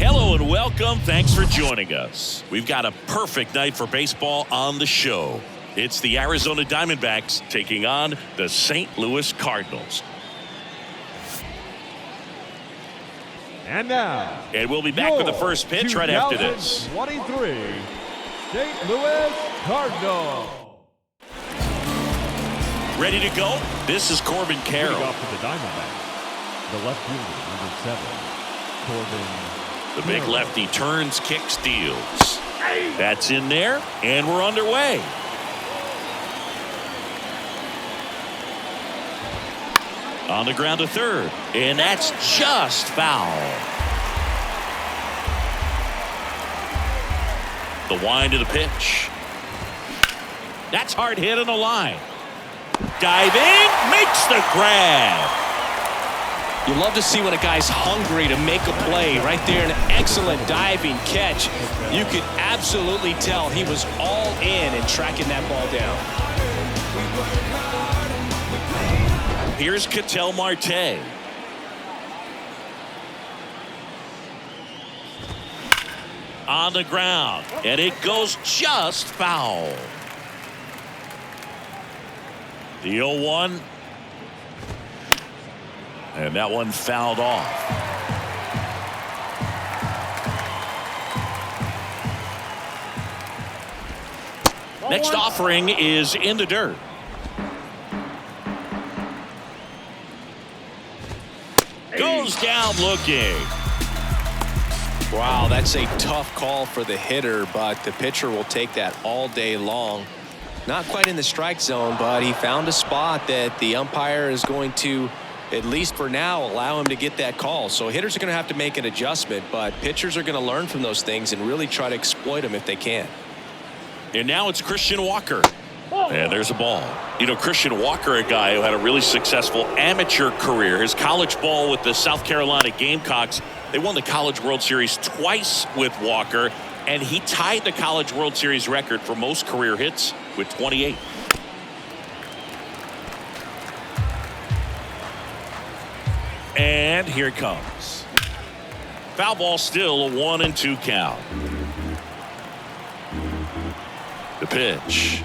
Hello and welcome. Thanks for joining us. We've got a perfect night for baseball on the show. It's the Arizona Diamondbacks taking on the St. Louis Cardinals. And now, and we'll be back with the first pitch right after this. 23 St. Louis Cardinals. Ready to go? This is Corbin Carroll. Off to the Diamondbacks, the left fielder, number 7, Corbin. The big lefty turns, kicks, deals. That's in there, and we're underway. On the ground to third, and that's just foul. The wind to the pitch. That's hard hit on the line. Diving, makes the grab. You love to see when a guy's hungry to make a play. Right there, an excellent diving catch. You could absolutely tell he was all in tracking that ball down. Here's Ketel Marte. On the ground, and it goes just foul. The 0-1. And that one fouled off. Next offering is in the dirt. Goes down looking. Wow, that's a tough call for the hitter, but the pitcher will take that all day long. Not quite in the strike zone, but he found a spot that the umpire is going to, at least for now, allow him to get that call. So hitters are going to have to make an adjustment, but pitchers are going to learn from those things and really try to exploit them if they can. And now it's Christian Walker. And there's a ball. You know, Christian Walker, a guy who had a really successful amateur career. His college ball with the South Carolina Gamecocks. They won the College World Series twice with Walker, and he tied the College World Series record for most career hits with 28. And here it comes. Foul ball, still a 1-2 count. The pitch.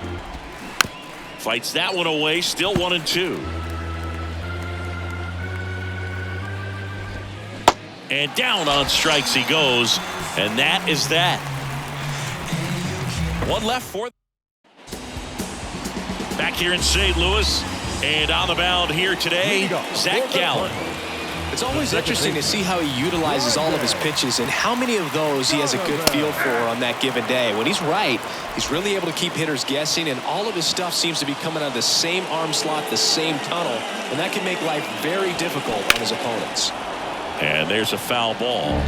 Fights that one away, still 1-2. And down on strikes he goes, and that is that. One left for. Back here in St. Louis, and on the mound here today, Zach Gallen. It's always interesting to see how he utilizes all of his pitches and how many of those he has a good feel for on that given day. When he's right, he's really able to keep hitters guessing, and all of his stuff seems to be coming out of the same arm slot, the same tunnel, and that can make life very difficult on his opponents. And there's a foul ball.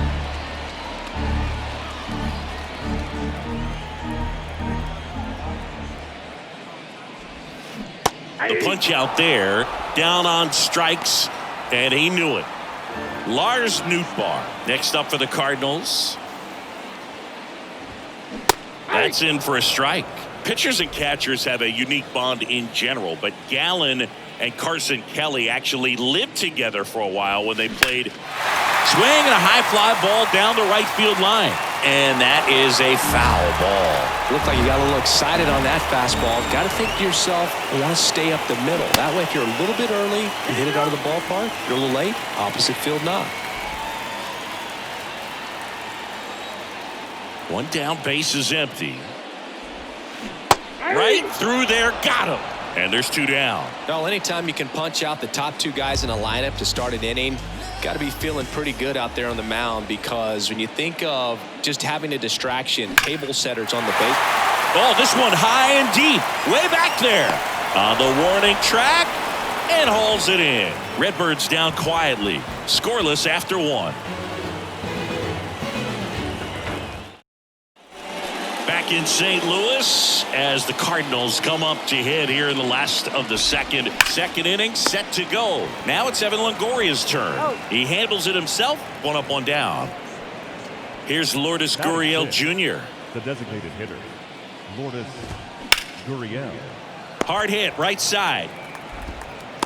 The punch out there, down on strikes, and he knew it. Lars Nootbaar next up for the Cardinals. That's in for a strike. Pitchers and catchers have a unique bond in general, but Gallen and Carson Kelly actually lived together for a while when they played. Swing and a high fly ball down the right field line. And that is a foul ball. Looked like you got a little excited on that fastball. Got to think to yourself, you want to stay up the middle. That way, if you're a little bit early, you hit it out of the ballpark. If you're a little late, opposite field knock. One down, base is empty. Right through there, got him. And there's two down. Well, anytime you can punch out the top two guys in a lineup to start an inning, got to be feeling pretty good out there on the mound, because when you think of just having a distraction, table setters on the base. Oh, this one high and deep, way back there on the warning track, and hauls it in. Redbirds down quietly, scoreless after one. Back in St. Louis as the Cardinals come up to hit here in the last of the second inning, set to go. Now it's Evan Longoria's turn. He handles it himself, one up, one down. Here's Lourdes Gurriel Jr. The designated hitter, Lourdes Gurriel. Hard hit, right side.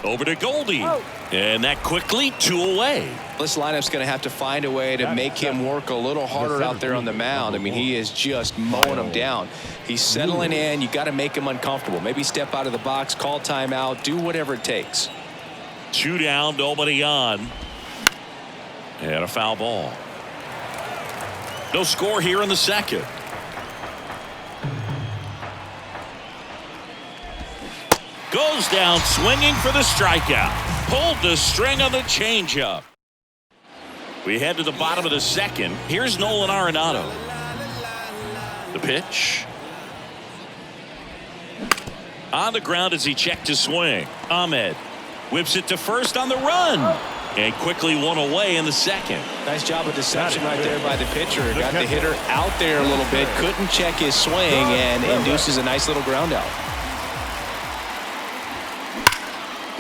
Over to Goldie. And that quickly 2 away. This lineup's going to have to find a way to make him work a little harder out there on the mound. I mean, he is just mowing them down. He's settling in. You got to make him uncomfortable. Maybe step out of the box, call timeout, do whatever it takes. 2 down, nobody on. And a foul ball. No score here in the second. Goes down swinging for the strikeout. Pulled the string on the changeup. We head to the bottom of the second. Here's Nolan Arenado. The pitch. On the ground as he checked his swing. Ahmed whips it to first on the run. And quickly 1 away in the second. Nice job of deception right there by the pitcher. Got the hitter out there a little bit. Couldn't check his swing and induces a nice little ground out.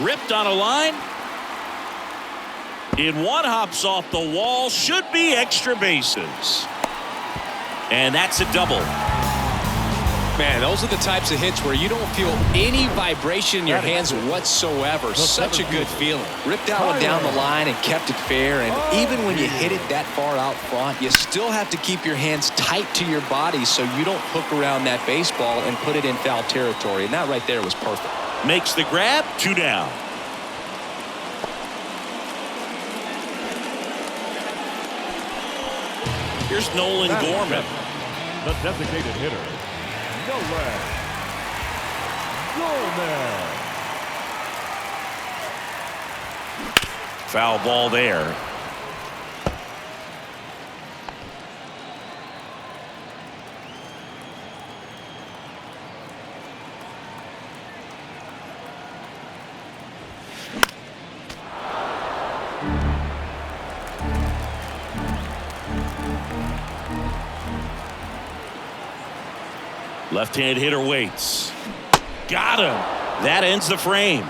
Ripped on a line. In one, hops off the wall. Should be extra bases. And that's a double. Man, those are the types of hits where you don't feel any vibration in your hands whatsoever. Such a good feeling. Ripped that one down the line and kept it fair. And even when you hit it that far out front, you still have to keep your hands tight to your body so you don't hook around that baseball and put it in foul territory. And that right there was perfect. Makes the grab. 2 down. Here's Nolan Gorman. The designated hitter, Nolan Gorman. Foul ball there. Left-hand hitter waits. Got him. That ends the frame.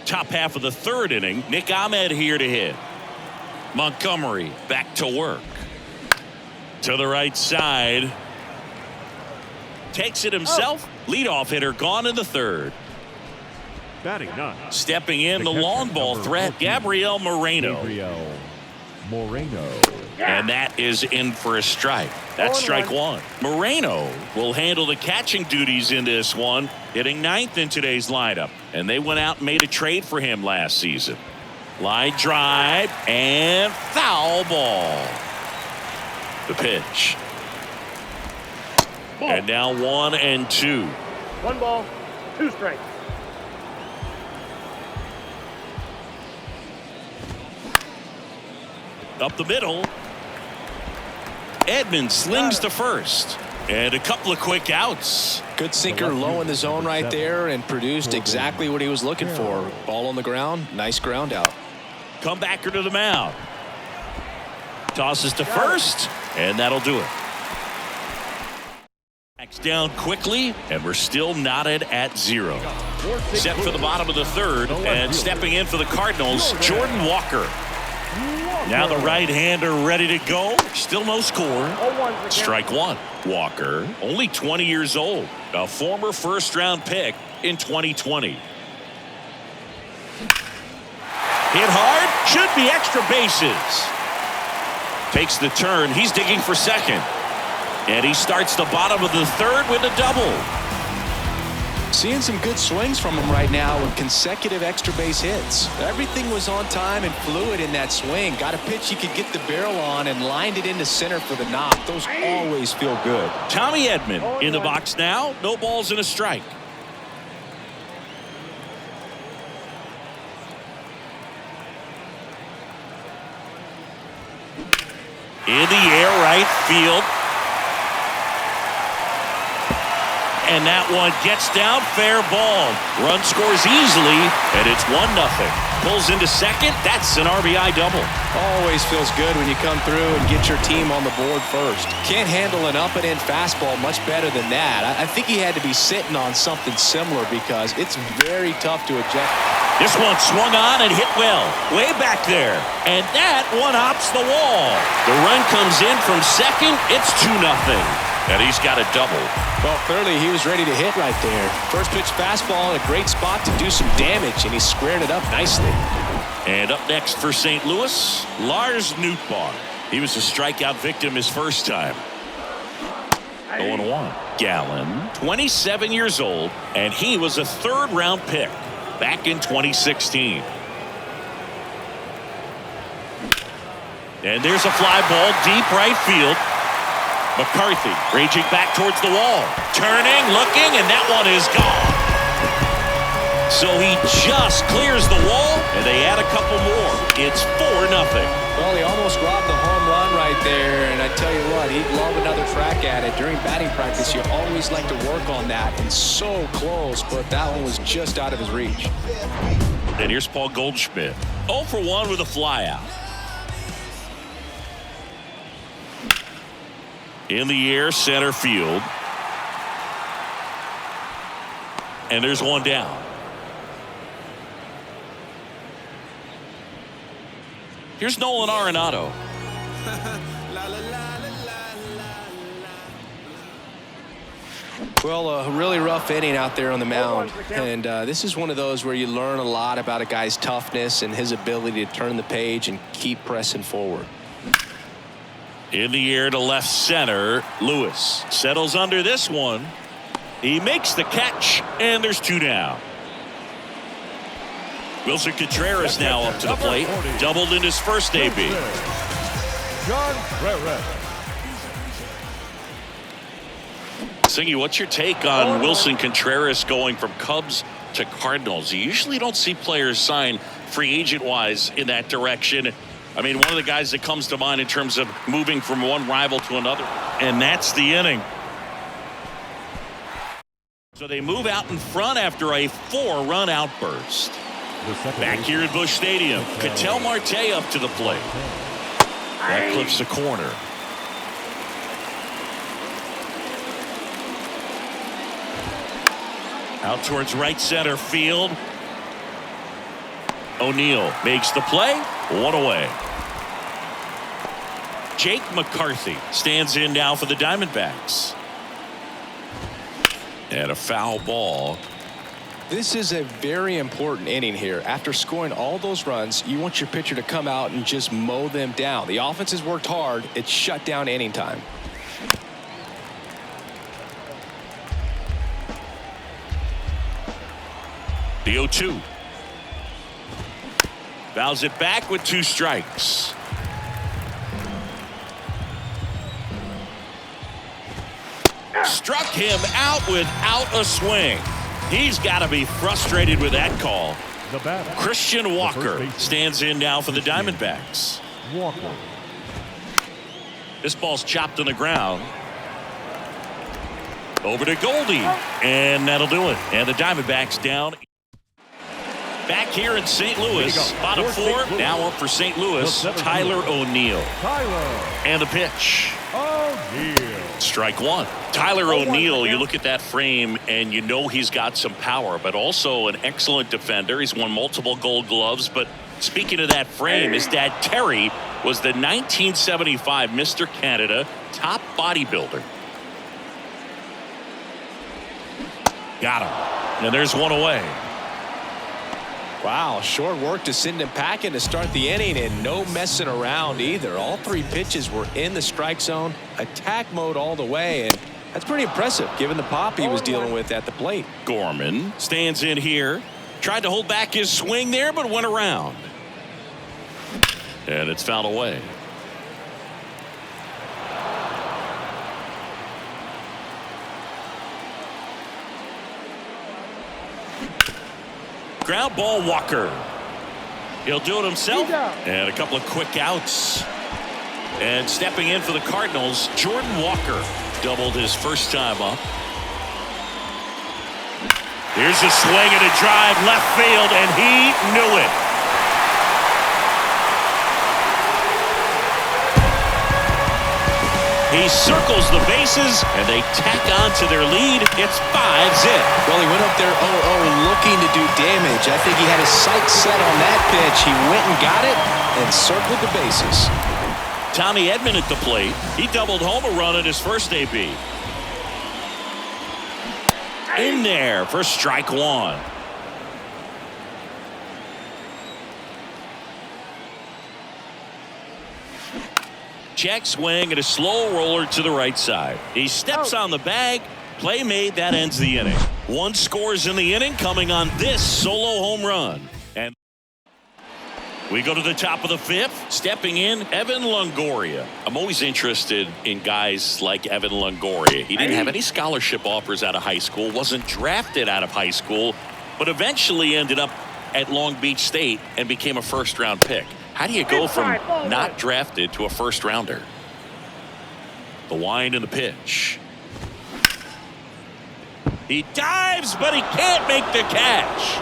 Top half of the 3rd inning. Nick Ahmed here to hit. Montgomery back to work. To the right side. Takes it himself. Leadoff hitter gone in the 3rd. Batting 9. Stepping in the long ball threat, Gabriel Moreno. And that is in for a strike. That's strike 1. Moreno will handle the catching duties in this one, hitting 9th in today's lineup. And they went out and made a trade for him last season. Line drive and foul ball. The pitch. Ball. And now 1-2. 1 ball, 2 strikes. Up the middle. Edmonds slings to first. And a couple of quick outs. Good sinker low in the zone right there and produced exactly what he was looking for. Ball on the ground. Nice ground out. Comebacker to the mound. Tosses to first. And that'll do it. Backs down quickly. And we're still knotted at 0. Set for the bottom of the 3rd. And stepping in for the Cardinals, Jordan Walker. Now the right-hander ready to go. Still no score. Strike 1. Walker, only 20 years old. A former first-round pick in 2020. Hit hard. Should be extra bases. Takes the turn. He's digging for second. And he starts the bottom of the 3rd with a double. Seeing some good swings from him right now with consecutive extra base hits. Everything was on time and fluid in that swing. Got a pitch he could get the barrel on and lined it into center for the knock. Those always feel good. Tommy Edman in the box now. No balls and a strike. In the air, right field. And that one gets down, fair ball. Run scores easily, and it's 1-0. Pulls into second. That's an RBI double. Always feels good when you come through and get your team on the board first. Can't handle an up and in fastball much better than that. I think he had to be sitting on something similar because it's very tough to eject. This one swung on and hit well. Way back there. And that one hops the wall. The run comes in from second. It's 2-0. And he's got a double. Well, clearly he was ready to hit right there. First pitch fastball in a great spot to do some damage, and he squared it up nicely. And up next for St. Louis, Lars Nootbaar. He was a strikeout victim his first time. 0-1. Gallen, 27 years old, and he was a third-round pick back in 2016. And there's a fly ball deep right field. McCarthy raging back towards the wall. Turning, looking, and that one is gone. So he just clears the wall, and they add a couple more. It's 4-0. Well, he almost robbed the home run right there, and I tell you what, he'd love another crack at it. During batting practice, you always like to work on that, and so close, but that one was just out of his reach. And here's Paul Goldschmidt. 0 for 1 with a flyout. In the air, center field. And there's one down. Here's Nolan Arenado. Well, a really rough inning out there on the mound. And this is one of those where you learn a lot about a guy's toughness and his ability to turn the page and keep pressing forward. In the air to left center. Lewis settles under this one. He makes the catch, and there's 2 down. Wilson Contreras now up to the plate. Doubled in his first AB. Singy, what's your take on Wilson Contreras going from Cubs to Cardinals? You usually don't see players sign free agent-wise in that direction. I mean, one of the guys that comes to mind in terms of moving from one rival to another. And that's the inning. So they move out in front after a 4-run outburst. Back here at Busch Stadium, Ketel Marte up to the plate. That clips the corner. Out towards right center field. O'Neill makes the play. 1 away. Jake McCarthy stands in now for the Diamondbacks. And a foul ball. This is a very important inning here. After scoring all those runs, you want your pitcher to come out and just mow them down. The offense has worked hard. It's shut down inning time. The 0-2. Fouls it back with 2 strikes. Struck him out without a swing. He's got to be frustrated with that call. Christian Walker stands in now for the Diamondbacks. This ball's chopped on the ground. Over to Goldie, and that'll do it. And the Diamondbacks down. Back here in St. Louis, bottom 4, now up for St. Louis, Tyler O'Neill. And the pitch. Strike 1. Tyler O'Neill, you look at that frame and you know he's got some power, but also an excellent defender. He's won multiple Gold Gloves. But speaking of that frame, his dad Terry was the 1975 Mr. Canada top bodybuilder. Got him. And there's 1 away. Wow, short work to send him packing to start the inning, and no messing around either. All 3 pitches were in the strike zone, attack mode all the way, and that's pretty impressive given the pop he was dealing with at the plate. Gorman stands in here, tried to hold back his swing there, but went around. And it's fouled away. Ground ball, Walker. He'll do it himself. And a couple of quick outs. And stepping in for the Cardinals, Jordan Walker doubled his first time up. Here's a swing and a drive left field, and he knew it. He circles the bases, and they tack on to their lead. It's 5-zip. Well, he went up there 0-0 looking to do damage. I think he had his sights set on that pitch. He went and got it and circled the bases. Tommy Edman at the plate. He doubled home a run at his first AB. In there for strike one. Check swing and a slow roller to the right side. He steps on the bag. Play made. That ends the inning. One scores in the inning coming on this solo home run. And we go to the top of the fifth. Stepping in, Evan Longoria. I'm always interested in guys like Evan Longoria. He didn't have any scholarship offers out of high school, wasn't drafted out of high school, but eventually ended up at Long Beach State and became a first-round pick. How do you go from not drafted to a first-rounder? The wind and the pitch. He dives, but he can't make the catch.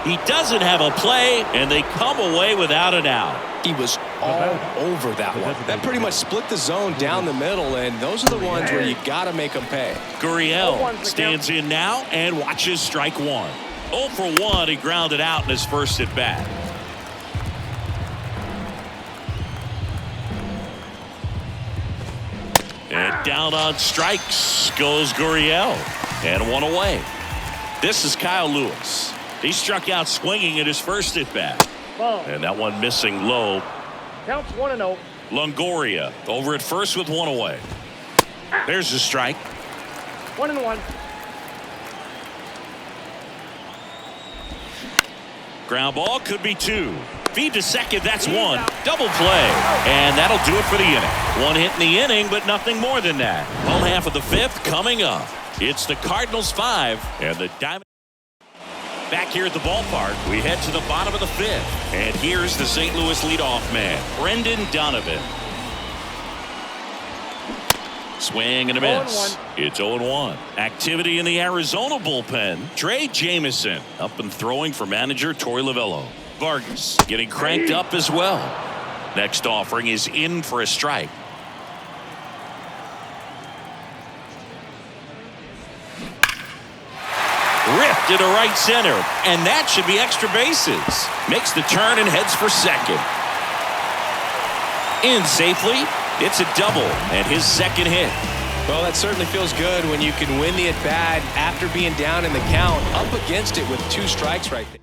He doesn't have a play, and they come away without an out. He was all over that one. That pretty much split the zone down the middle, and those are the ones where you got to make them pay. Gurriel stands in now and watches strike one. 0 for 1, he grounded out in his first at bat. And down on strikes goes Gurriel. And one away. This is Kyle Lewis. He struck out swinging at his first at bat. And that one missing low. Counts 1-0. Longoria over at first with one away. There's the strike. 1-1. Ground ball could be 2. Feed to second, that's 1. Double play. And that'll do it for the inning. One hit in the inning, but nothing more than that. Home half of the fifth coming up. It's the Cardinals 5 and the Diamond. Back here at the ballpark, we head to the bottom of the fifth. And here's the St. Louis leadoff man, Brendan Donovan. Swing and a miss. It's 0-1. Activity in the Arizona bullpen. Trey Jamison up and throwing for manager Torey Lovullo. Vargas getting cranked up as well. Next offering is in for a strike. Ripped into right center, and that should be extra bases. Makes the turn and heads for second. In safely. It's a double and his second hit. Well, that certainly feels good when you can win the at-bat after being down in the count, up against it with 2 strikes right there.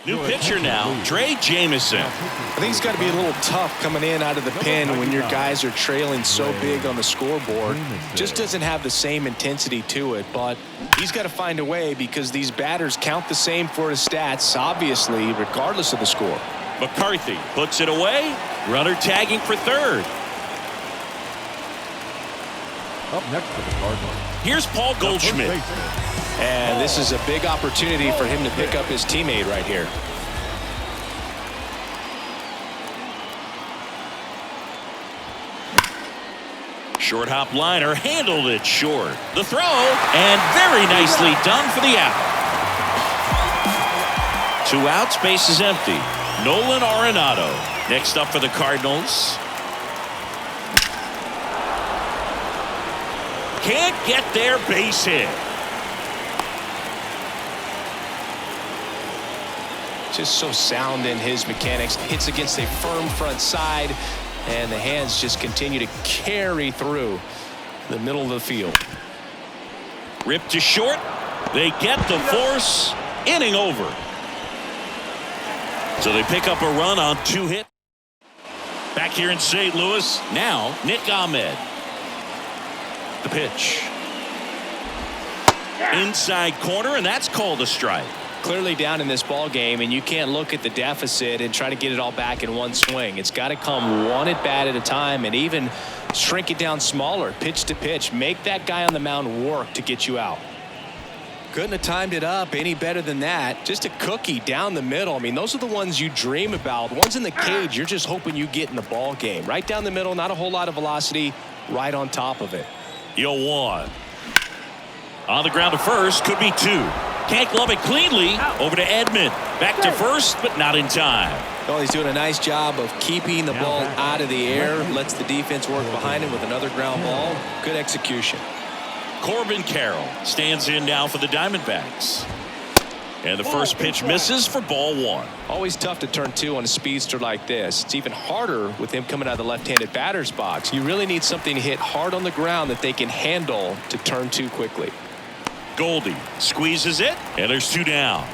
New pitcher now, Trey Jamison. I think it's got to be a little tough coming in out of the pen when your guys are trailing so big on the scoreboard. Just doesn't have the same intensity to it, but he's got to find a way because these batters count the same for his stats, obviously, regardless of the score. McCarthy puts it away. Runner tagging for third. Up next for the Cardinals. Here's Paul Goldschmidt. And this is a big opportunity for him to pick up his teammate right here. Short hop liner handled it short. The throw, and very nicely done for the out. 2 outs, base is empty. Nolan Arenado next up for the Cardinals. Can't get their base hit. Just so sound in his mechanics. Hits against a firm front side, and the hands just continue to carry through the middle of the field. Ripped to short. They get the force. Inning over. So they pick up a run on 2 hits. Back here in St. Louis, now Nick Ahmed. The pitch. Inside corner, and that's called a strike. Clearly down in this ball game, and you can't look at the deficit and try to get it all back in one swing. It's got to come one at bat at a time, and even shrink it down smaller, pitch to pitch. Make that guy on the mound work to get you out. Couldn't have timed it up any better than that. Just a cookie down the middle. I mean, those are the ones you dream about. The ones in the cage, you're just hoping you get in the ball game. Right down the middle, not a whole lot of velocity, right on top of it. 0-1. On the ground to first, could be 2. Can't glove it cleanly. Over to Edman. Back to first, but not in time. Well, he's doing a nice job of keeping the ball out of the air. Lets the defense work behind him with another ground ball. Good execution. Corbin Carroll stands in now for the Diamondbacks. And the first pitch misses for ball 1. Always tough to turn 2 on a speedster like this. It's even harder with him coming out of the left-handed batter's box. You really need something to hit hard on the ground that they can handle to turn 2 quickly. Goldie squeezes it, and there's 2 down.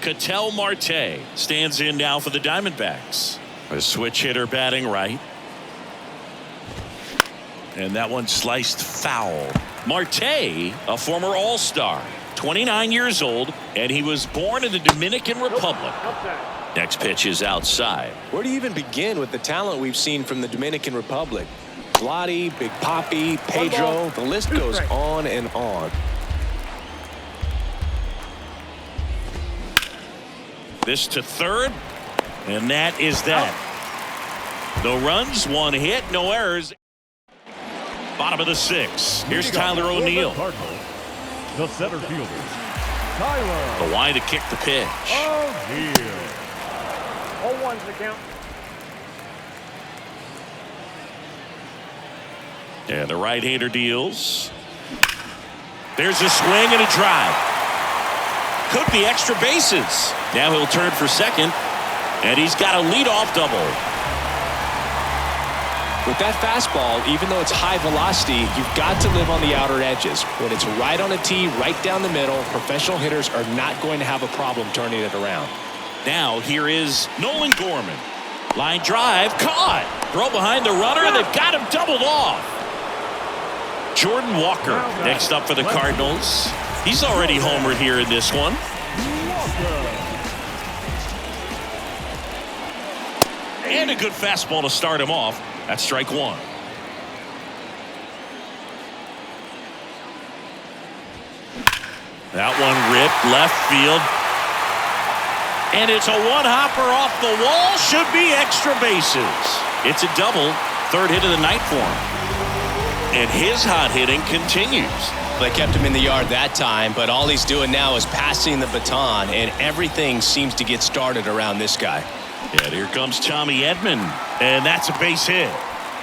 Ketel Marte stands in now for the Diamondbacks. A switch hitter batting right. And that one sliced foul. Marte, a former All-Star, 29 years old, and he was born in the Dominican Republic. Next pitch is outside. Where do you even begin with the talent we've seen from the Dominican Republic? Vladdy, Big Papi, Pedro, the list goes on and on. This to third, and that is that. No runs, 1 hit, no errors. Bottom of the 6th. Here's Tyler O'Neill. The center fielder, Tyler. The line to kick the pitch. O'Neill. 0-1's the count. And the right-hander deals. There's a swing and a drive. Could be extra bases. Now he'll turn for second, and he's got a leadoff double. With that fastball, even though it's high velocity, you've got to live on the outer edges. When it's right on a tee, right down the middle, professional hitters are not going to have a problem turning it around. Now here is Nolan Gorman. Line drive, caught. Throw behind the runner, and they've got him doubled off. Jordan Walker next up for the Cardinals. He's already homered here in this one. And a good fastball to start him off. That's strike 1. That one ripped left field. And it's a one-hopper off the wall. Should be extra bases. It's a double. 3rd hit of the night for him. And his hot hitting continues. They kept him in the yard that time, but all he's doing now is passing the baton, and everything seems to get started around this guy. And here comes Tommy Edman, and that's a base hit.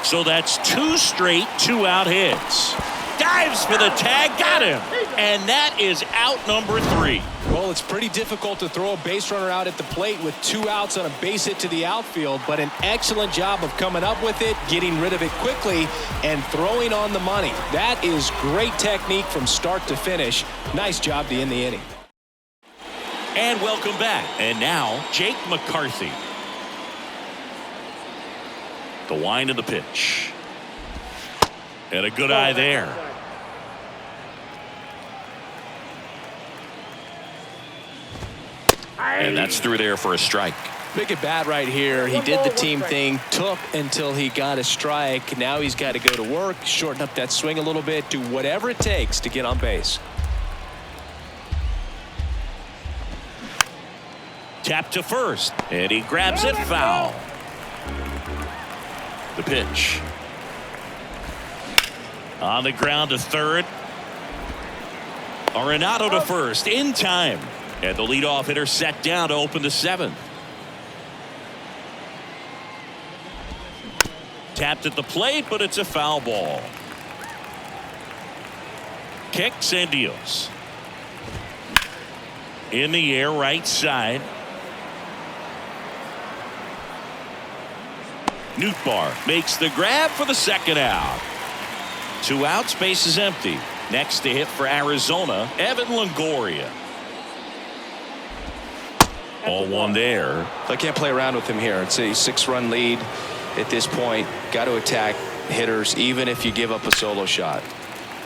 So that's 2 straight 2-out hits. Dives for the tag, got him. And that is out number 3. Well, it's pretty difficult to throw a base runner out at the plate with 2 outs on a base hit to the outfield, but an excellent job of coming up with it, getting rid of it quickly, and throwing on the money. That is great technique from start to finish. Nice job to end the inning. And welcome back. And now, Jake McCarthy. The wind of the pitch. And a good eye there. And that's through there for a strike. Big at bat right here. He did the team thing, took until he got a strike. Now he's got to go to work, shorten up that swing a little bit, do whatever it takes to get on base. Tap to first, and he grabs it foul. The pitch. On the ground to third. Arenado to first in time. And the leadoff hitter set down to open the 7th. Tapped at the plate, but it's a foul ball. Kicks and deals. In the air, right side. Nootbaar makes the grab for the 2nd out. 2 outs, base is empty. Next to hit for Arizona, Evan Longoria. 0-1 there. I can't play around with him here. It's a 6-run lead at this point. Got to attack hitters even if you give up a solo shot.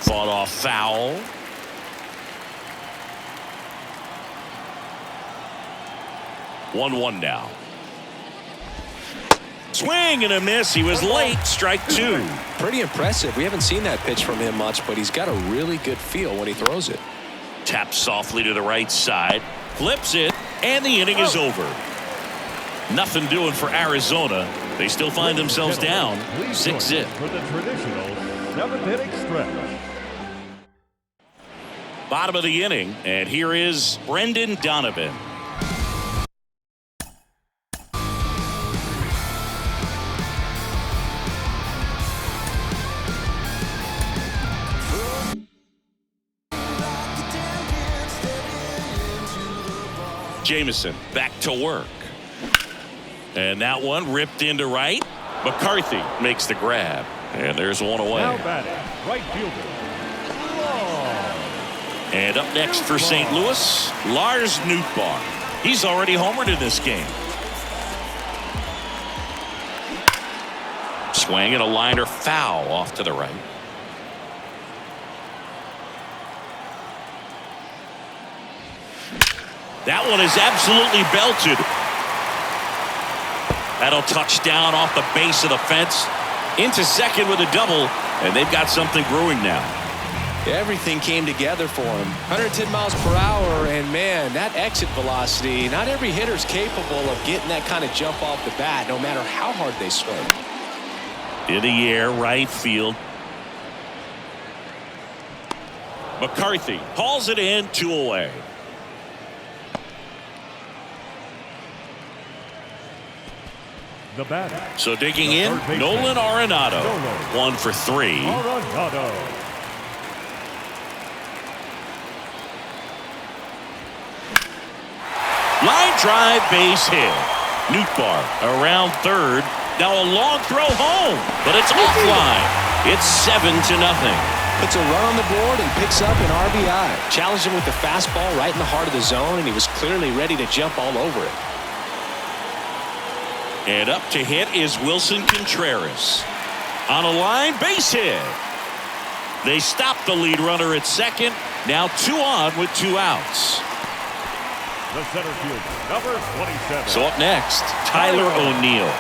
Fought off foul. One now. Swing and a miss. He was late. Strike 2. Pretty impressive. We haven't seen that pitch from him much, but he's got a really good feel when he throws it. Taps softly to the right side. Flips it. And the inning is over. Nothing doing for Arizona. They still find themselves down 6-0. For the traditional 7th-inning stretch. Bottom of the inning, and here is Brendan Donovan. Jameson back to work. And that one ripped into right. McCarthy makes the grab. And there's one away. Now batting, right fielder. And up next for St. Louis, Lars Nootbaar. He's already homered in this game. Swing and a liner foul off to the right. That one is absolutely belted. That'll touch down off the base of the fence into second with a double, and they've got something brewing now. Everything came together for him. 110 miles per hour, and man, that exit velocity, not every hitter's capable of getting that kind of jump off the bat, no matter how hard they swing. In the air, right field. McCarthy hauls it in, 2 away. The batter. So digging in, Nolan Arenado. 1 for 3. Arenado. Line drive, base hit. Nootbaar around third. Now a long throw home, but it's offline. It's 7-0. Puts a run on the board and picks up an RBI. Challenged him with the fastball right in the heart of the zone, and he was clearly ready to jump all over it. And up to hit is Wilson Contreras. On a line, base hit. They stop the lead runner at second. Now 2 on with 2 outs. The center fielder, number 27. So up next, Tyler O'Neill.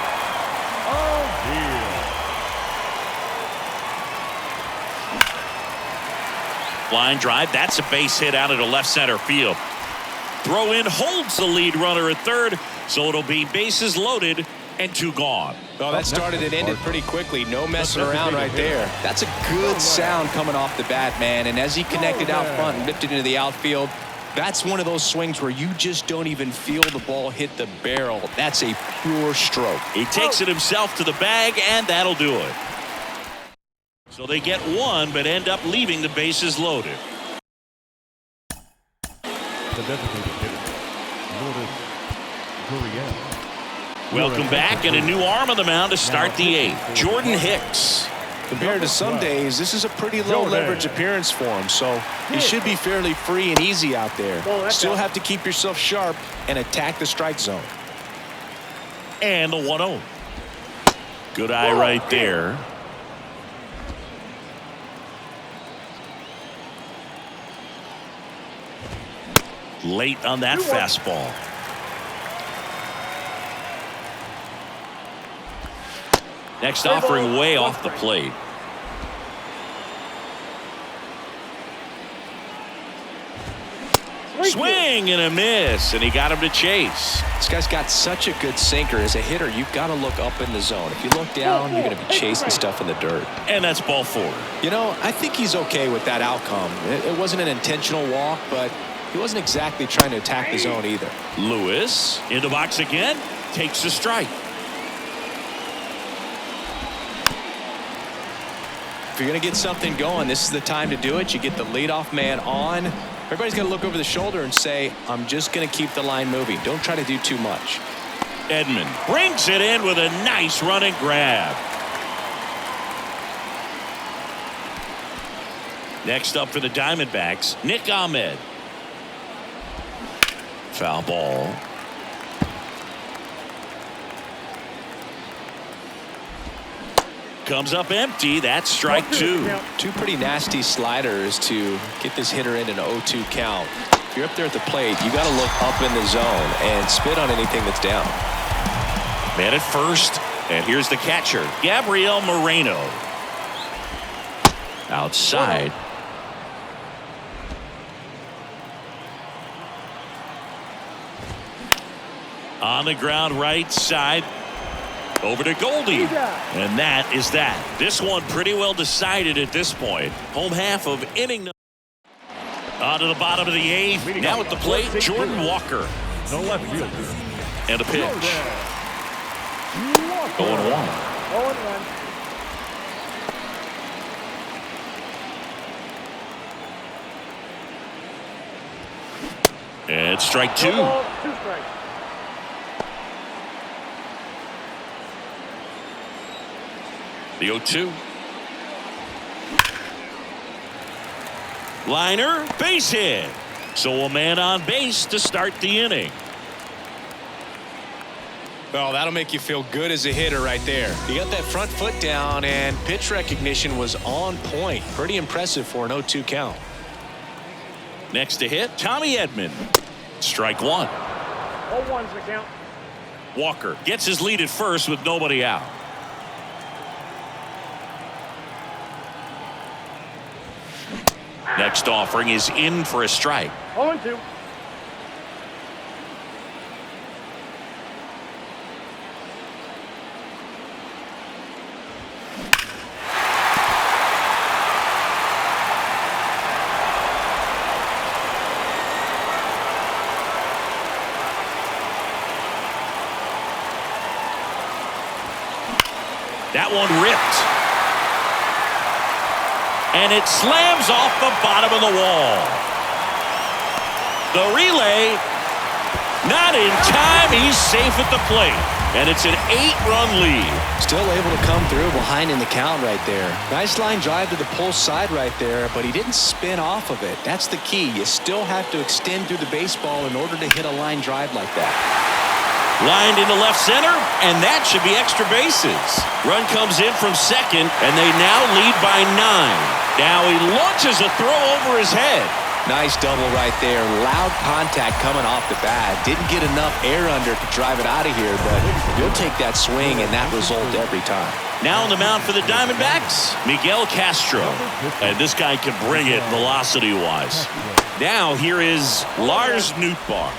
Line drive, that's a base hit out into left center field. Throw in holds the lead runner at third, so it'll be bases loaded and 2 gone. Well, that started and ended pretty quickly. No messing around right there. That's a good sound coming off the bat, man. And as he connected out front and lifted into the outfield, that's one of those swings where you just don't even feel the ball hit the barrel. That's a pure stroke. He takes it himself to the bag, and that'll do it. So they get 1, but end up leaving the bases loaded. The designated hitter, Lourdes Gurriel. Welcome back, and a new arm on the mound to start the 8th. Jordan Hicks. Compared to some days, this is a pretty low leverage appearance for him, so he should be fairly free and easy out there. Still have to keep yourself sharp and attack the strike zone. And the 1-0. Good eye right there. Late on that fastball. Next offering way off the plate. Swing and a miss, and he got him to chase. This guy's got such a good sinker. As a hitter, you've got to look up in the zone. If you look down, you're going to be chasing stuff in the dirt. And that's ball 4. You know, I think he's okay with that outcome. It wasn't an intentional walk, but he wasn't exactly trying to attack the zone either. Lewis in the box again, takes the strike. If you're going to get something going, this is the time to do it. You get the leadoff man on. Everybody's got to look over the shoulder and say, I'm just going to keep the line moving. Don't try to do too much. Edman brings it in with a nice running grab. Next up for the Diamondbacks, Nick Ahmed. Foul ball. Comes up empty. That's strike 2. 2 pretty nasty sliders to get this hitter in an 0-2 count. If you're up there at the plate, you got to look up in the zone and spit on anything that's down. Man at first, and here's the catcher, Gabriel Moreno. Outside. On the ground right side. Over to Goldie. And that is that. This one pretty well decided at this point. Home half of inning. On to the bottom of the 8th. Now at the plate, Jordan Walker. The left fielder. And a pitch. 0-1. 0-1. And strike 2. 2 strikes. The 0-2. Liner, base hit. So a man on base to start the inning. Well, that'll make you feel good as a hitter right there. You got that front foot down, and pitch recognition was on point. Pretty impressive for an 0-2 count. Next to hit, Tommy Edman. Strike one. 0-1's the count. Walker gets his lead at first with nobody out. Next offering is in for a strike. 0-2. That one ripped. And it slams off the bottom of the wall. The relay, not in time. He's safe at the plate. And it's an 8-run lead. Still able to come through behind in the count right there. Nice line drive to the pull side right there, but he didn't spin off of it. That's the key. You still have to extend through the baseball in order to hit a line drive like that. Lined into left center, and that should be extra bases. Run comes in from second, and they now lead by 9. Now he launches a throw over his head. Nice double right there. Loud contact coming off the bat. Didn't get enough air under to drive it out of here, but you'll take that swing and that result every time. Now on the mound for the Diamondbacks, Miguel Castro. And this guy can bring it velocity-wise. Now here is Lars Nootbaar.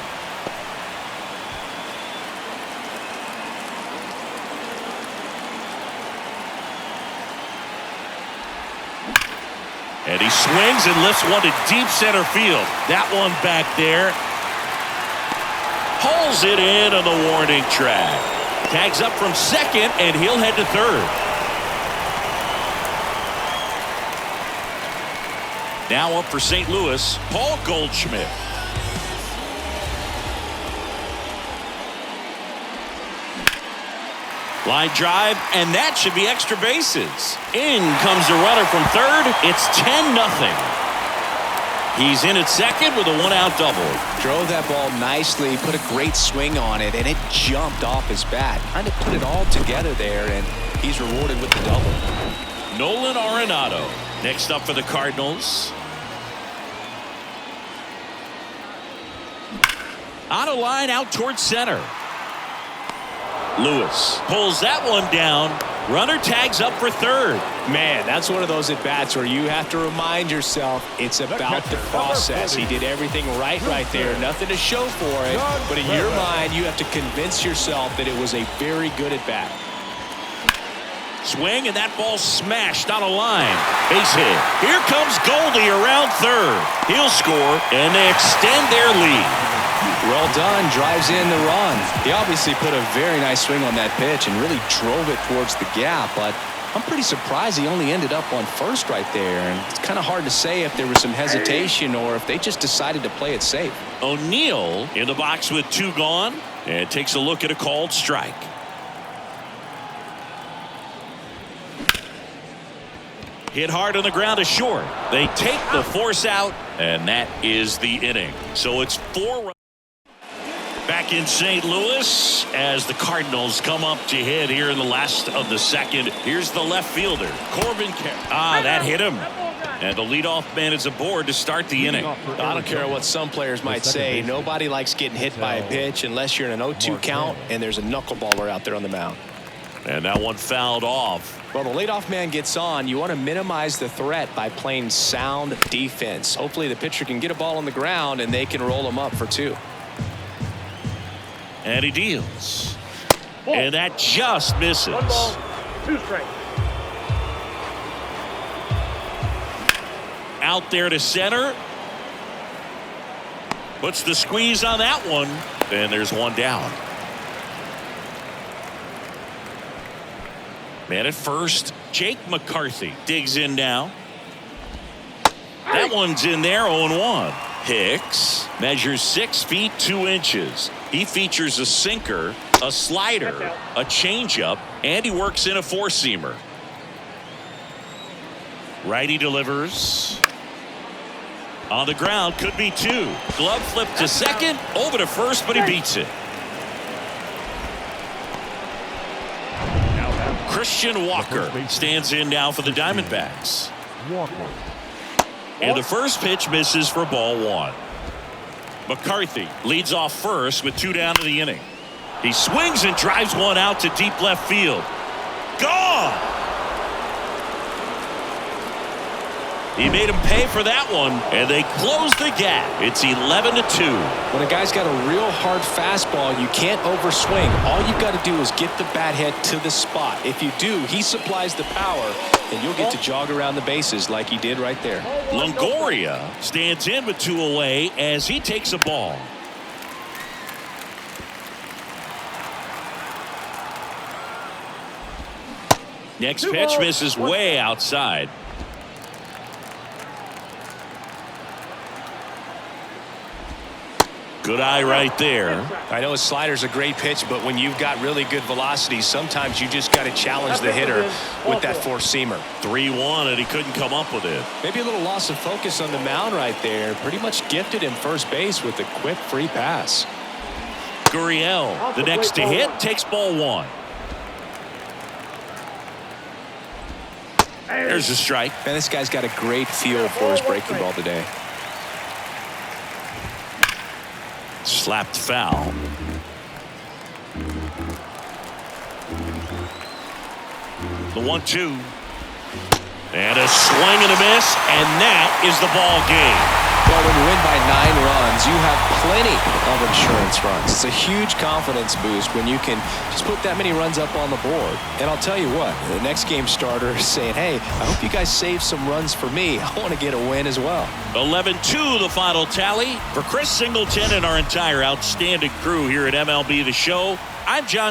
And he swings and lifts one to deep center field. That one back there. Pulls it in on the warning track. Tags up from second, and he'll head to third. Now up for St. Louis, Paul Goldschmidt. Line drive, and that should be extra bases. In comes the runner from third. It's 10-0. He's in at second with a 1-out double. Drove that ball nicely, put a great swing on it, and it jumped off his bat. Kind of put it all together there, and he's rewarded with the double. Nolan Arenado next up for the Cardinals. On a line out towards center. Lewis pulls that one down. Runner tags up for third. Man, that's one of those at-bats where you have to remind yourself it's about the process. He did everything right there. Nothing to show for it. But in your mind, you have to convince yourself that it was a very good at-bat. Swing, and that ball smashed on a line. Base hit. Here comes Goldie around third. He'll score, and they extend their lead. Well done, drives in the run. He obviously put a very nice swing on that pitch and really drove it towards the gap, but I'm pretty surprised he only ended up on first right there, and it's kind of hard to say if there was some hesitation or if they just decided to play it safe. O'Neill in the box with 2 gone, and takes a look at a called strike. Hit hard on the ground to short. They take the force out, and that is the inning. So it's 4 runs. Back in St. Louis as the Cardinals come up to hit here in the last of the second. Here's the left fielder, Corbin Carroll. That hit him. And the leadoff man is aboard to start the inning. I don't care what some players might say. Nobody likes getting hit by a pitch unless you're in an 0-2 count and there's a knuckleballer out there on the mound. And that one fouled off. Well, the leadoff man gets on. You want to minimize the threat by playing sound defense. Hopefully the pitcher can get a ball on the ground and they can roll him up for 2. And he deals. And that just misses. 1 ball, 2 strikes. Out there to center. Puts the squeeze on that one. And there's one down. Man at first, Jake McCarthy digs in now. That one's in there, 0-1. Hicks measures 6 feet 2 inches. He features a sinker, a slider, a changeup, and he works in a 4-seamer. Righty delivers. On the ground, could be 2. Glove flip to second, over to first, but he beats it. Christian Walker stands in now for the Diamondbacks. Walker. And the first pitch misses for ball 1. McCarthy leads off first with 2 down to the inning. He swings and drives one out to deep left field. Gone! He made him pay for that one, and they close the gap. It's 11-2. When a guy's got a real hard fastball, you can't overswing. All you've got to do is get the bat head to the spot. If you do, he supplies the power, and you'll get to jog around the bases like he did right there. Longoria stands in with 2 away as he takes a ball. Next pitch misses way outside. Good eye right there. I know his slider's a great pitch, but when you've got really good velocity, sometimes you just got to challenge the hitter with that four-seamer. 3-1, and he couldn't come up with it. Maybe a little loss of focus on the mound right there. Pretty much gifted him first base with a quick free pass. Gurriel, the next to hit, takes ball 1. There's a strike. Man, this guy's got a great feel for his breaking ball today. Slapped foul. The 1-2. And a swing and a miss, and that is the ball game. Well, when you win by 9 runs, you have plenty of insurance runs. It's a huge confidence boost when you can just put that many runs up on the board. And I'll tell you what, the next game starter is saying, hey, I hope you guys save some runs for me. I want to get a win as well. 11-2 the final tally. For Chris Singleton and our entire outstanding crew here at MLB The Show, I'm John